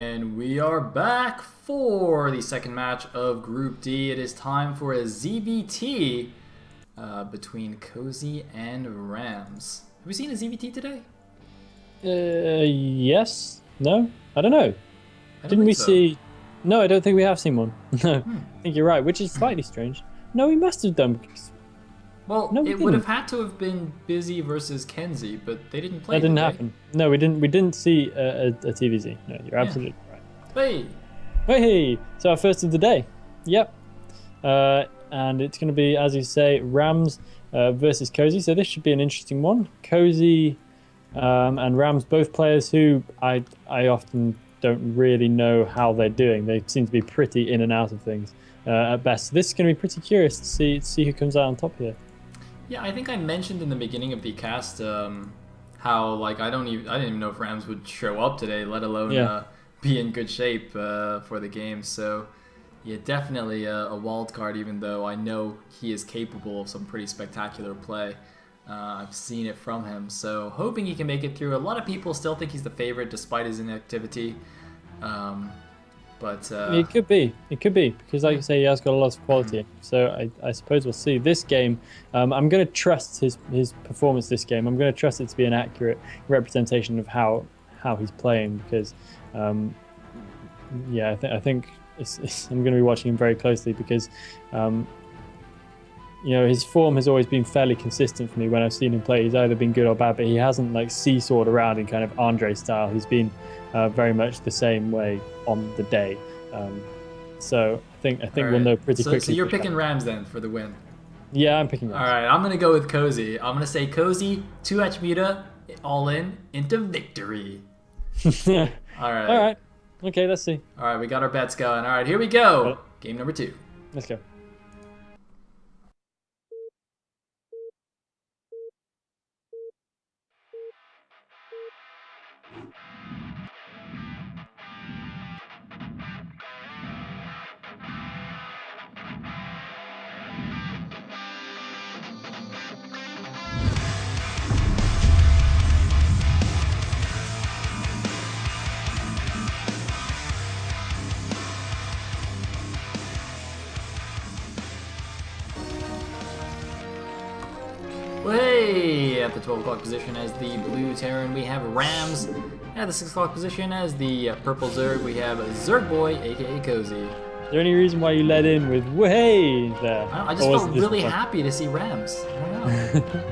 And we are back for the second match of Group D. It is time for a ZVT between Cosy and Rams. Have we seen a ZVT today? Yes. No? I don't know. I don't Didn't think we so. see... No, I don't think we have seen one. No, Hmm. I think you're right, which is slightly strange. No, we must have done. Well, No, we it would have didn't. had to have been Busy versus Kenzie, but they didn't play, That didn't did they? happen. No, we didn't. We didn't see a TVZ. No, you're absolutely right. Hey! Hey, so our first of the day. Yep. And it's going to be, as you say, Rams versus Cosy. So this should be an interesting one. Cosy and Rams, both players who I often don't really know how they're doing. They seem to be pretty in and out of things at best. So this is going to be pretty curious to see who comes out on top here. Yeah, I think I mentioned in the beginning of the cast how like I didn't even know if Rams would show up today, let alone Yeah. be in good shape for the game. So yeah, definitely a wild card. Even though I know he is capable of some pretty spectacular play, I've seen it from him. So hoping he can make it through. A lot of people still think he's the favorite despite his inactivity. But It could be. It could be because, like you say, he has got a lot of quality. So I suppose we'll see. This game, I'm going to trust his performance. This game, I'm going to trust it to be an accurate representation of how he's playing because, yeah, I think I'm going to be watching him very closely because, his form has always been fairly consistent for me when I've seen him play. He's either been good or bad, but he hasn't like seesawed around in kind of Andre style. He's been very much the same way on the day. So I think all we'll know right. pretty quickly. So you're for picking sure. Rams then for the win. Yeah, I'm picking All Rams. right, I'm gonna go with Cozy. I'm gonna say Cozy, 2H Muta, all in into victory. All right. All right. Okay, let's see. All right, we got our bets going. All right, here we go. Game number 2. Let's go. Hey, at the 12 o'clock position as the blue Terran, we have Rams. At the 6 o'clock position as the purple Zerg, we have Zerg Boy, aka Cozy. Is there any reason why you let in with "way" there? I just Or was felt it just really fun? happy to see Rams. I don't know.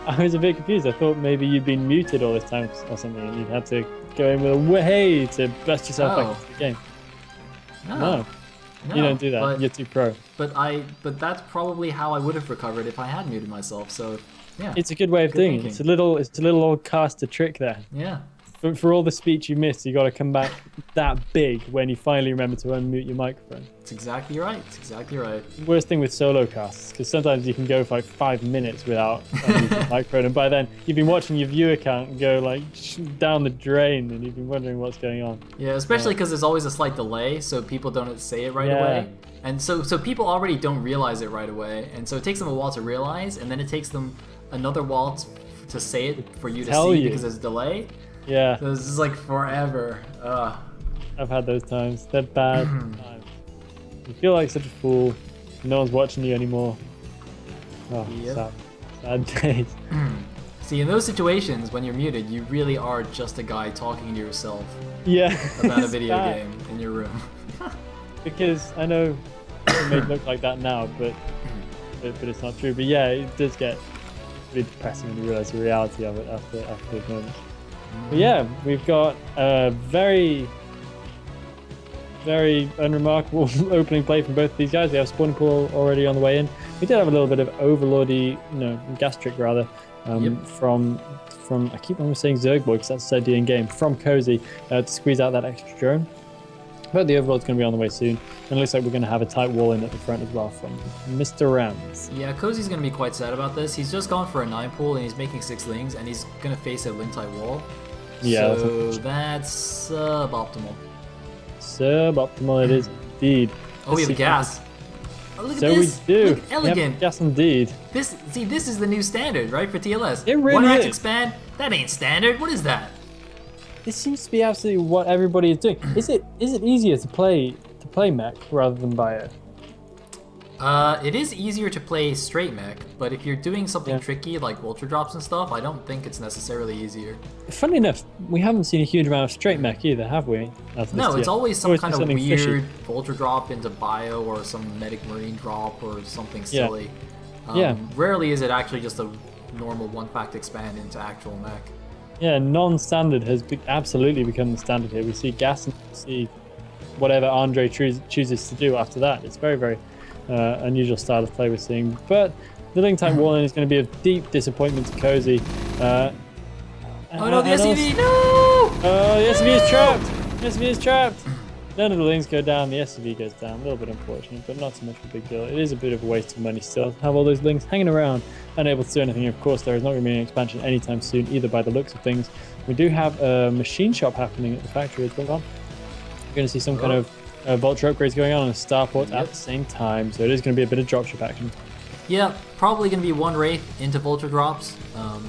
I was a bit confused. I thought maybe you'd been muted all this time or something, and you'd had to go in with a "way" to bust yourself back Oh. into the game. No, No, you don't do that. But, You're too pro. but that's probably how I would have recovered if I had muted myself. So, yeah. It's a good way of Good doing it. thinking. It's a little old caster trick there. Yeah. For all the speech you missed, you got to come back that big when you finally remember to unmute your microphone. It's exactly right. It's exactly right. Worst thing with solo casts, because sometimes you can go for like 5 minutes without unmuting your microphone, and by then you've been watching your viewer count go like down the drain, and you've been wondering what's going on. Yeah, especially because there's always a slight delay, so people don't say it right Yeah. away. And so people already don't realize it right away. And so it takes them a while to realize, and then it takes them another while to say it for you to Tell see you. because there's a delay. Yeah, So this is like forever. Ugh. I've had those times. They're bad times. You feel like such a fool. No one's watching you anymore. Oh, Yep. sad days. See, in those situations, when you're muted, you really are just a guy talking to yourself Yeah, about a it's video bad. game in your room. Because I know it may look like that now, but it's not true. But yeah, it does get really depressing when you realize the reality of it after those moments. But yeah, we've got a very, very unremarkable opening play from both of these guys. We have Spawning Pool already on the way in. We did have a little bit of Overlordy, gastric rather, Yep. from I keep on saying Zergboy because that's said in game from Cozy to squeeze out that extra drone. But the Overlord's going to be on the way soon, and it looks like we're going to have a tight wall in at the front as well from Mr. Rams. Yeah, Cozy's gonna be quite sad about this. He's just gone for a 9 pool and he's making 6 lings, and he's gonna face a ling tight wall. Yeah, so that's suboptimal. Suboptimal it is indeed. Oh, we Let's have see- gas. Oh, look at So this. we do. Look, We have elegant. Yes, indeed. This is the new standard, right, for TLS. It really One rack is. expand. That ain't standard. What is that? this seems to be absolutely what everybody is doing. Is it easier to play mech rather than bio? It is easier to play straight mech, but if you're doing something tricky like vulture drops and stuff, I don't think it's necessarily easier. Funnily enough, we haven't seen a huge amount of straight mech either, have we? No, it's always some kind of weird fishy. vulture drop into bio or some medic marine drop or something silly. Yeah. Rarely is it actually just a normal one-fact expand into actual mech. Yeah, non-standard has absolutely become the standard here. We see gas and we see whatever Andre chooses to do after that. It's very, very unusual style of play we're seeing. But the link type Warren is going to be of deep disappointment to Cosy. Oh no, the SCV! No! Oh, the SCV is trapped! The SCV is trapped! None of the links go down, the SCV goes down. A little bit unfortunate, but not so much of a big deal. It is a bit of a waste of money still. Have all those links hanging around, unable to do anything. Of course, there is not going to be an expansion anytime soon, either by the looks of things. We do have a machine shop happening at the factory as well. We're going to see some kind of vulture upgrades going on a starport at the same time, so it is going to be a bit of dropship action. Yeah, probably going to be one Wraith into vulture drops.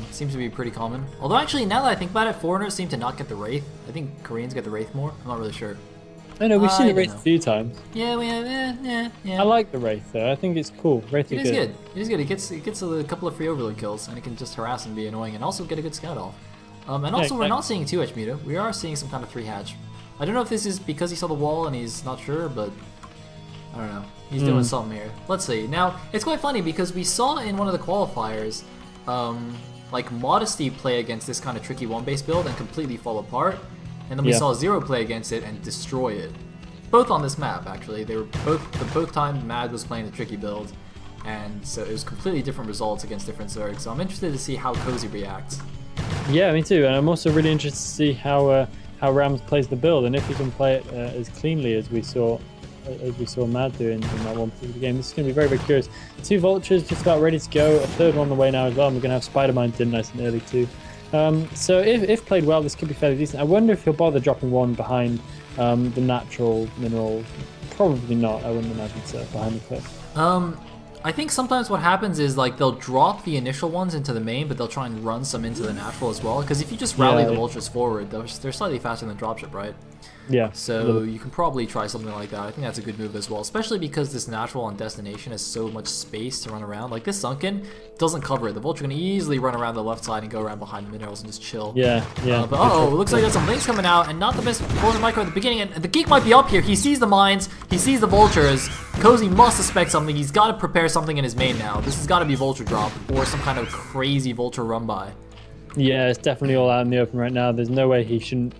Seems to be pretty common. Although actually, now that I think about it, foreigners seem to not get the Wraith. I think Koreans get the Wraith more. I'm not really sure. I know, we've seen the Wraith a few times. Yeah, we have, yeah. I like the Wraith though, I think it's cool. Wraith is good. It is good. It gets a couple of free overload kills, and it can just harass and be annoying, and also get a good scout off. And also, we're not seeing 2H Muta. We are seeing some kind of 3-hatch. I don't know if this is because he saw the wall and he's not sure, but I don't know. He's doing something here. Let's see. Now, it's quite funny because we saw in one of the qualifiers, like Modesty play against this kind of tricky one-base build and completely fall apart. And then we saw Zero play against it and destroy it. Both on this map, actually. They were both times Mad was playing the tricky build, and so it was completely different results against different Zergs. So I'm interested to see how Cosy reacts. Yeah, me too. And I'm also really interested to see how Rams plays the build and if he can play it as cleanly as we saw Mad do in that one particular game. This is going to be very, very curious. 2 vultures just about ready to go. A 3rd one on the way now as well. And we're going to have Spider-Mines in nice and early too. So if played well, this could be fairly decent. I wonder if he'll bother dropping one behind the natural minerals. Probably not, I wouldn't imagine so, behind the cliff. I think sometimes what happens is like they'll drop the initial ones into the main, but they'll try and run some into the natural as well. Because if you just rally the vultures forward, they're slightly faster than dropship, right? Yeah. So you can probably try something like that. I think that's a good move as well, especially because this natural on destination has so much space to run around. Like this sunken doesn't cover it. The vulture can easily run around the left side and go around behind the minerals and just chill. Yeah. But it looks like there's some links coming out, and not the best corner micro at the beginning. And the geek might be up here. He sees the mines. He sees the vultures. Cosy must suspect something. He's got to prepare something in his main now. This has got to be vulture drop or some kind of crazy vulture run by. Yeah, it's definitely all out in the open right now. There's no way he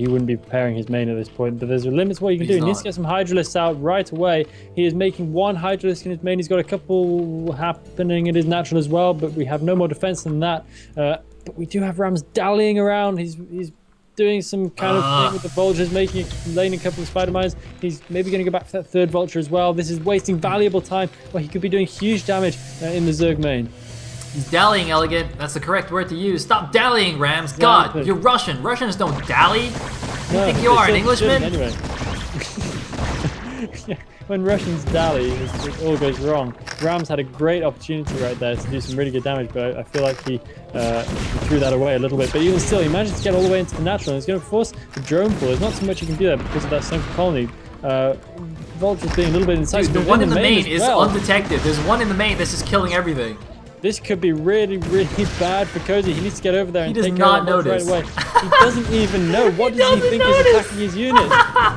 wouldn't be preparing his main at this point. But there's a limit to what you can do. He needs to get some Hydralisks out right away. He is making 1 Hydralisk in his main. He's got a couple happening in his natural as well, but we have no more defense than that. But we do have Rams dallying around. He's doing some kind of thing with the vultures, laying a couple of spider mines. He's maybe going to go back for that 3rd vulture as well. This is wasting valuable time where he could be doing huge damage in the Zerg main. He's dallying, Elegant. That's the correct word to use. Stop dallying, Rams. God, you're Russian. Russians don't dally. You think you are an Englishman? Anyway. Yeah, when Russians dally, it all goes wrong. Rams had a great opportunity right there to do some really good damage, but I feel like he threw that away a little bit. But even still, he managed to get all the way into the natural, and it's going to force the drone pull. There's not so much you can do there because of that central colony. Vultures being a little bit inside. Dude, the one in the main is undetected. There's one in the main that's just killing everything. This could be really, really bad for Cosy. He needs to get over there and take care of that right away. He doesn't even know. What does he think is attacking his unit?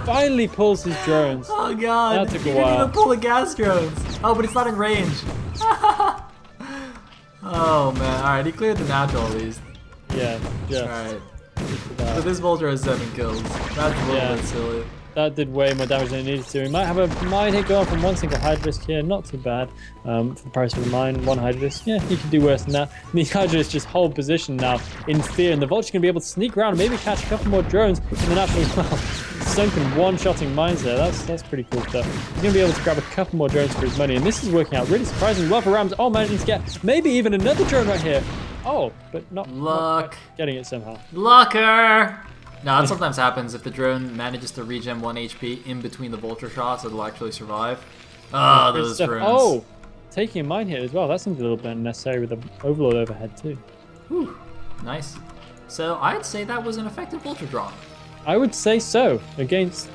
Finally pulls his drones. Oh god, that took he a while. didn't even pull the gas drones. Oh, but it's not in range. Oh man, alright, he cleared the natural at least. Yeah, just. Alright. So this vulture has 7 kills. That's a little bit silly. That did way more damage than it needed to. We might have a mine hit going from 1 single Hydralisk here. Not too bad for the price of a mine. 1 Hydralisk. Yeah, you can do worse than that. And the Hydralisk just hold position now in fear. And the Vulture's going to be able to sneak around and maybe catch a couple more drones in the natural as well. Sunken one-shotting mines there. That's pretty cool stuff. He's going to be able to grab a couple more drones for his money. And this is working out really surprisingly well for Rams. Oh, managing to get maybe even another drone right here. Oh, but not getting it somehow. Lucker! No, that sometimes happens if the drone manages to regen 1 HP in between the vulture shots, it'll actually survive. Ah, those drones. Oh, taking a mine hit as well. That seems a little bit unnecessary with the overload overhead too. Whew, nice. So I'd say that was an effective Vulture drop. I would say so, against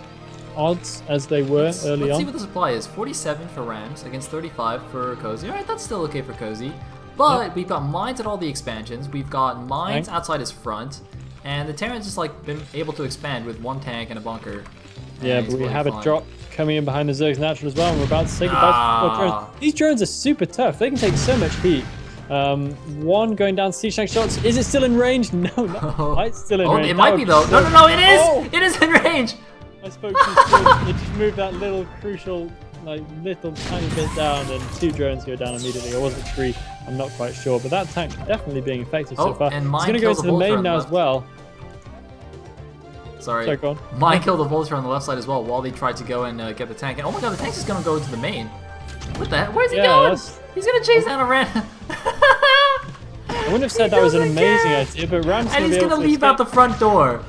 odds as they were early let's on. see what the supply is. 47 for Rams against 35 for Cosy. Alright, that's still okay for Cosy. But we've got mines at all the expansions. We've got mines outside his front. And the Terran's just like been able to expand with one tank and a bunker. Yeah, but we have a drop coming in behind the Zerg's natural as well, and we're about to say goodbye to drones. These drones are super tough. They can take so much heat. One going down siege tank shots. Is it still in range? No, it's still in range. It might be though. No, it is! Oh! It is in range! I spoke too soon. It just moved that little crucial, like, little tiny bit down, and 2 drones go down immediately. Or was it 3? I'm not quite sure. But that tank's definitely being effective so far. And it's going to go to the main now as well. Sorry, go on. Mine killed the Vulture on the left side as well while they tried to go and get the tank. And oh my god, the tank's just going to go into the main. What the heck? Where's he going? He's going to chase down a random... I wouldn't have said that was an amazing idea, but Ram's and he's gonna leave out the front door.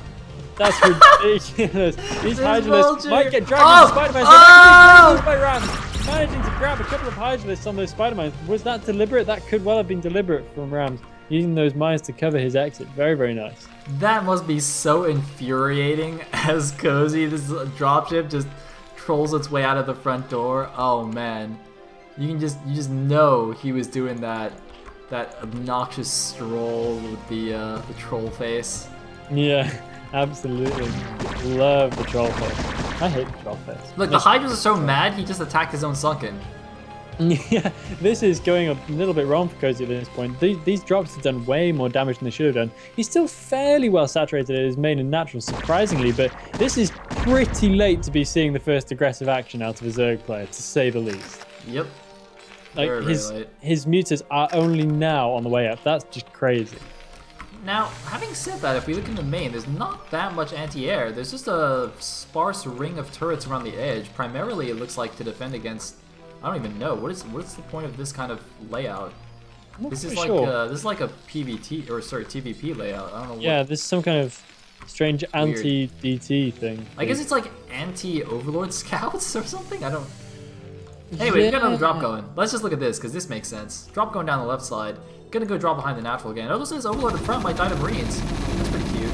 That's ridiculous. These Hydralisks might get dragged into Spider-Man. By Rams. Managing to grab a couple of Hydralisks on those Spider-Mans. Was that deliberate? That could well have been deliberate from Rams, using those mines to cover his exit. Very, very nice. That must be so infuriating as Cosy, this dropship, just trolls its way out of the front door. Oh man, you just know he was doing that obnoxious stroll with the troll face. Yeah, absolutely. Love the troll face. I hate the troll face. Look, the Hydras are so mad he just attacked his own Sunken. Yeah, this is going a little bit wrong for Cosy at this point. These drops have done way more damage than they should have done. He's still fairly well saturated at his main and natural, surprisingly, but this is pretty late to be seeing the first aggressive action out of a Zerg player, to say the least. Yep. Like his mutas are only now on the way up. That's just crazy. Now, having said that, if we look in the main, there's not that much anti-air. There's just a sparse ring of turrets around the edge. Primarily, it looks like to defend against. I don't even know what's the point of this kind of layout. This is like a PvT or sorry TVP layout. I don't know. Yeah, this is some kind of strange anti-DT thing. I guess it's like anti-Overlord scouts or something. I don't. Anyway, we got another drop going. Let's just look at this, because this makes sense. Drop going down the left side. Gonna go drop behind the natural again. It also says Overlord in front might die to Marines. That's pretty cute.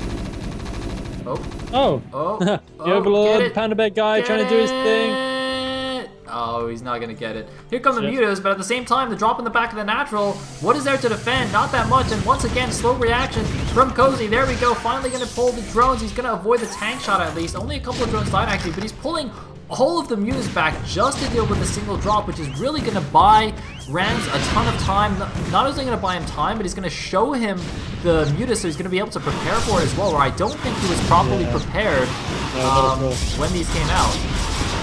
The Overlord Panda Bear guy trying to do his thing. Oh, he's not gonna get it. Here come the mutas, but at the same time, the drop in the back of the natural. What is there to defend? Not that much, and once again, slow reaction from Cosy. There we go, finally gonna pull the drones. He's gonna avoid the tank shot at least. Only a couple of drones died actually, but he's pulling all of the mutas back just to deal with a single drop, which is really going to buy Rams a ton of time. Not only going to buy him time, but he's going to show him the mutas, so he's going to be able to prepare for it as well, where I don't think he was properly prepared when these came out.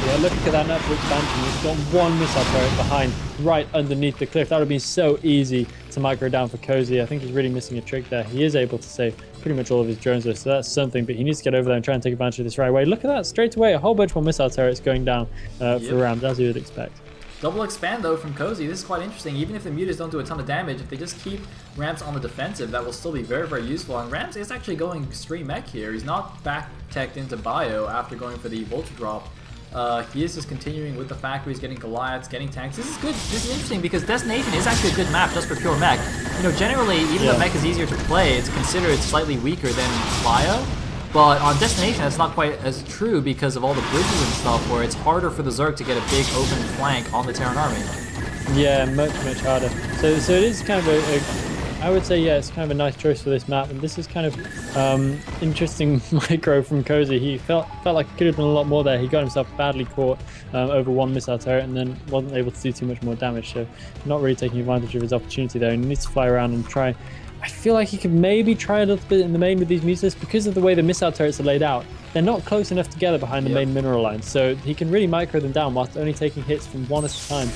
Yeah, look at that natural expansion. He's got one missile turret behind, right underneath the cliff. That would have been so easy to micro down for Cosy. I think he's really missing a trick there. He is able to save pretty much all of his drones though, so that's something, but he needs to get over there and try and take advantage of this right away. Look at that, straight away, a whole bunch more missile turrets going down for Rams, as you would expect. Double expand though from Cosy. This is quite interesting. Even if the mutas don't do a ton of damage, if they just keep Rams on the defensive, that will still be very, very useful. And Rams is actually going stream mech here. He's not back teched into bio after going for the Vulture drop. He is just continuing with the factories, getting Goliaths, getting tanks. This is good. This is interesting because Destination is actually a good map just for pure mech. You know, generally, even though mech is easier to play, it's considered slightly weaker than bio. But on Destination, that's not quite as true because of all the bridges and stuff, where it's harder for the Zerg to get a big open flank on the Terran army. Yeah, much, much harder. So it is kind of I would say, yeah, it's kind of a nice choice for this map, and this is kind of interesting micro from Cosy. He felt like he could have done a lot more there. He got himself badly caught over one missile turret and then wasn't able to do too much more damage, so not really taking advantage of his opportunity there. And he needs to fly around and try. I feel like he could maybe try a little bit in the main with these mutas because of the way the missile turrets are laid out. They're not close enough together behind the main mineral line, so he can really micro them down whilst only taking hits from one at a time,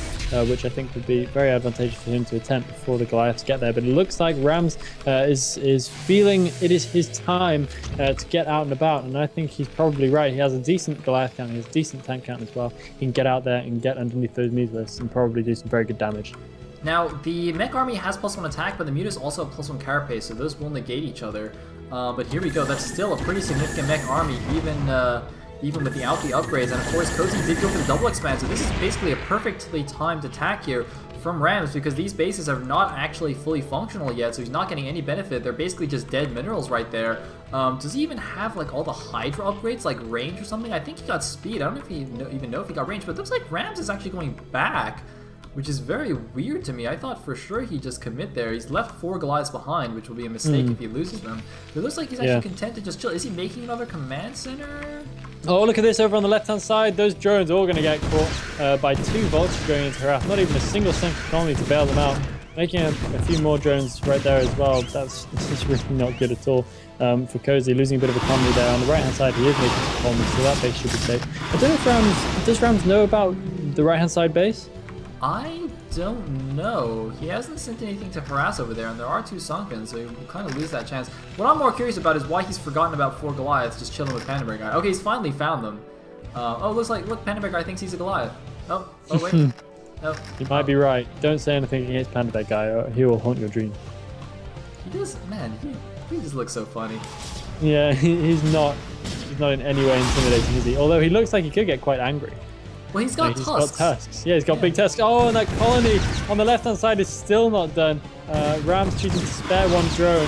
which I think would be very advantageous for him to attempt before the Goliaths get there. But it looks like Rams is feeling it is his time to get out and about, and I think he's probably right. He has a decent Goliath count, he has a decent tank count as well. He can get out there and get underneath those mutalists and probably do some very good damage. Now, the mech army has +1 attack, but the mutas also have +1 carapace, so those will negate each other. But here we go. That's still a pretty significant mech army, even without the upgrades. And of course, Cosy did go for the double expand, so this is basically a perfectly timed attack here from Rams, because these bases are not actually fully functional yet, so he's not getting any benefit. They're basically just dead minerals right there. Does he even have like all the Hydra upgrades, like range or something? I think he got speed. I don't know if he even know if he got range, but it looks like Rams is actually going back, which is very weird to me. I thought for sure he'd just commit there. He's left 4 Goliaths behind, which will be a mistake if he loses them. But it looks like he's actually content to just chill. Is he making another command center? Oh, look at this over on the left-hand side. Those drones are all going to get caught by 2 vultures going into harass. Not even a single central colony to bail them out. Making a few more drones right there as well. This is really not good at all for Cosy. Losing a bit of a colony there. On the right-hand side, he is making some colonies, so that base should be safe. I don't know if does Rams know about the right-hand side base? I don't know. He hasn't sent anything to harass over there, and there are 2 sunken, so he'll kind of lose that chance. What I'm more curious about is why he's forgotten about 4 Goliaths just chilling with Panda Bear Guy. Okay, he's finally found them. Look, Panda Bear Guy thinks he's a Goliath. Oh wait. No. You might be right. Don't say anything against Panda Bear Guy, or he will haunt your dream. He does, man. He just looks so funny. Yeah, he's not in any way intimidating, is he? Although he looks like he could get quite angry. Well, he's got tusks. He's got tusks. Yeah, he's got big tusks. Oh, and that colony on the left-hand side is still not done. Rams choosing to spare 1 drone.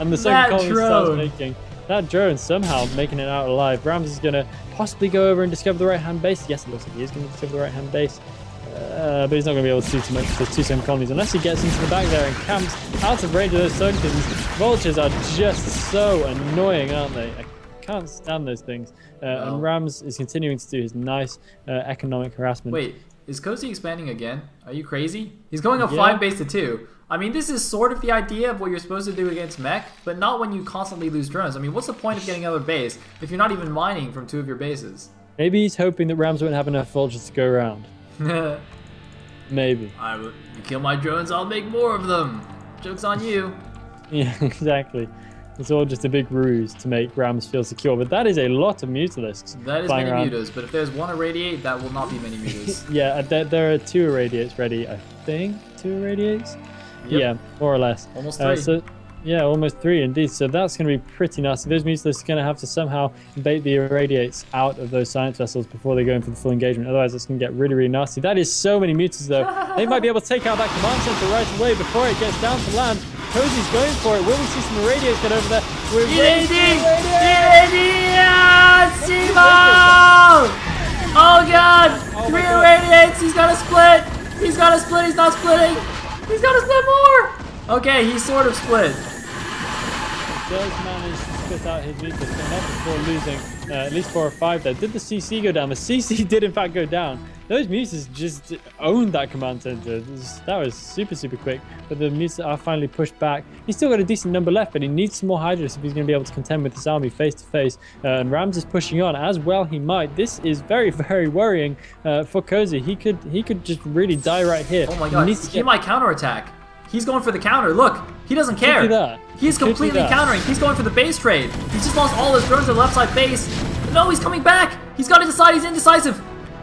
And the second colony starts making. That drone somehow making it out alive. Rams is going to possibly go over and discover the right-hand base. Yes, it looks like he is going to discover the right-hand base. But he's not going to be able to do too much with those 2 second colonies unless he gets into the back there and camps out of range of those sunkens. Vultures are just so annoying, aren't they? I can't stand those things. And Rams is continuing to do his nice economic harassment. Wait, is Cosy expanding again? Are you crazy? He's going up 5 base to 2. I mean, this is sort of the idea of what you're supposed to do against mech, but not when you constantly lose drones. I mean, what's the point of getting another base if you're not even mining from 2 of your bases? Maybe he's hoping that Rams won't have enough vultures to go around. Maybe. You kill my drones, I'll make more of them. Joke's on you. Yeah, exactly. It's all just a big ruse to make Rams feel secure, but that is a lot of Mutalisks. That is many mutas, but if there's 1 irradiate, that will not be many mutas. Yeah, there are 2 irradiates ready, I think. 2 irradiates? Yep. Yeah, more or less. Almost 3. Yeah, almost 3 indeed. So that's going to be pretty nasty. Those Mutalisks are going to have to somehow bait the irradiates out of those science vessels before they go in for the full engagement. Otherwise, it's going to get really, really nasty. That is so many Mutas, though. They might be able to take out that command center right away before it gets down to land. Cozy's going for it. Will we see some irradiates get over there? Oh god! 3 irradiates! He's got to split! He's got to split! He's not splitting! He's got to split more! Okay, he's sort of split. Does manage to split out his Mutas, but not before losing at least 4 or 5 there. Did the CC go down? The CC did in fact go down. Those Mutas just owned that command center. That was super, super quick. But the Mutas are finally pushed back. He's still got a decent number left, but he needs some more Hydras if he's going to be able to contend with this army face to face. And Rams is pushing on as well. He might. This is very, very worrying for Cosy. He could just really die right here. Oh my god! He might counterattack. He's going for the counter. Look, he doesn't care. He's completely countering. He's going for the base trade. He's just lost all his drones to the left side base. No, he's coming back. He's got to decide. He's indecisive.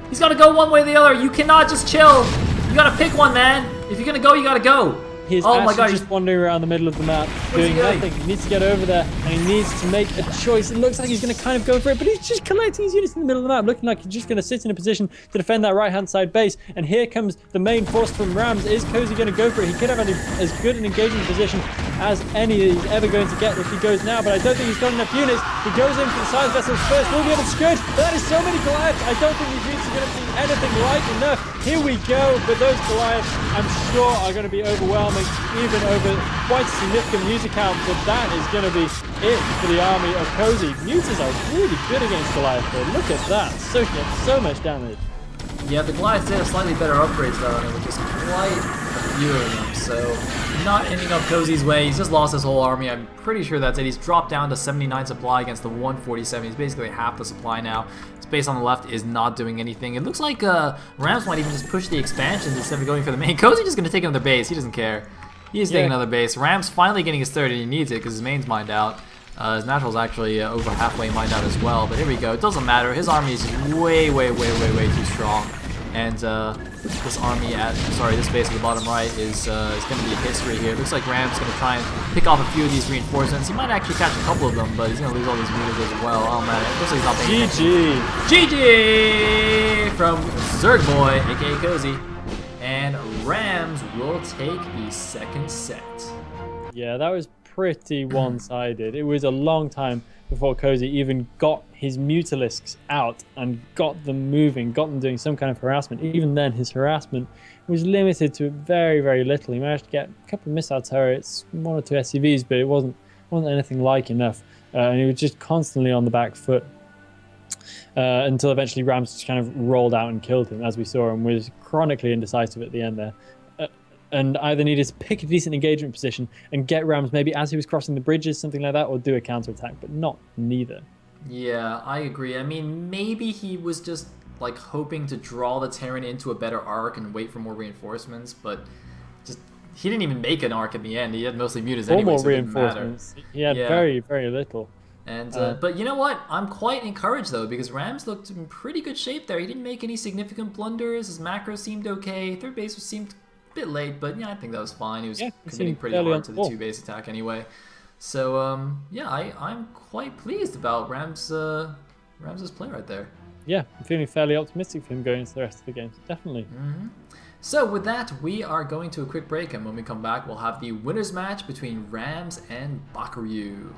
He's got to go one way or the other. You cannot just chill. You got to pick one, man. If you're going to go, you got to go. He's just wandering around the middle of the map, doing nothing. He needs to get over there, and he needs to make a choice. It looks like he's going to kind of go for it, but he's just collecting his units in the middle of the map, looking like he's just going to sit in a position to defend that right-hand side base. And here comes the main force from Rams. Is Cosy going to go for it? He could have as good an engagement position as any that he's ever going to get if he goes now, but I don't think he's got enough units. He goes in for the science vessels first. Will be able to scourge. That is so many Goliaths. I don't think these units are going to be anything like enough. Here we go, but those Goliaths, I'm sure, are going to be overwhelming, even over quite a significant muta count, but that is going to be it for the army of Cosy. Mutas are really good against Goliath, though. Look at that, soaking up so much damage. Yeah, the Goliaths did have slightly better upgrades though, and it was just quite a few of them, so not ending up Cozy's way. He's just lost his whole army. I'm pretty sure that's it. He's dropped down to 79 supply against the 147. He's basically half the supply now. His base on the left is not doing anything. It looks like Rams might even just push the expansions instead of going for the main. Cozy's just going to take another base. He doesn't care. He's taking another base. Rams finally getting his third, and he needs it because his main's mined out. His natural's actually over halfway mined out as well. But here we go. It doesn't matter. His army is just way, way, way, way, way too strong. And this army this base at the bottom right is going to be history here. It looks like Ram's going to try and pick off a few of these reinforcements. He might actually catch a couple of them, but he's going to lose all these meters as well. Oh man, it looks like he's not paying attention. GG from Zergboy, aka Cosy. And Rams will take the second set. Yeah, that was pretty one-sided. It was a long time before Cosy even got his Mutalisks out and got them moving, got them doing some kind of harassment. Even then, his harassment was limited to very, very little. He managed to get a couple of missile turrets, 1 or 2 SCVs, but it wasn't anything like enough. And he was just constantly on the back foot until eventually Rams just kind of rolled out and killed him, as we saw, and was chronically indecisive at the end there. And either needed to pick a decent engagement position and get Rams maybe as he was crossing the bridges, something like that, or do a counterattack, but not neither. Yeah, I agree. I mean, maybe he was just like hoping to draw the Terran into a better arc and wait for more reinforcements, but just he didn't even make an arc in the end. He had mostly mutas anyway, more so it didn't matter. reinforcements. He had very, very little. And but you know what? I'm quite encouraged though, because Rams looked in pretty good shape there. He didn't make any significant blunders. His macro seemed okay. Third base seemed bit late, but yeah, I think that was fine. He was committing pretty hard to the 2-base attack anyway. So yeah, I'm quite pleased about Rams's play right there. Yeah, I'm feeling fairly optimistic for him going into the rest of the games, definitely. So with that, we are going to a quick break, and when we come back, we'll have the winners match between Rams and Bakuryu.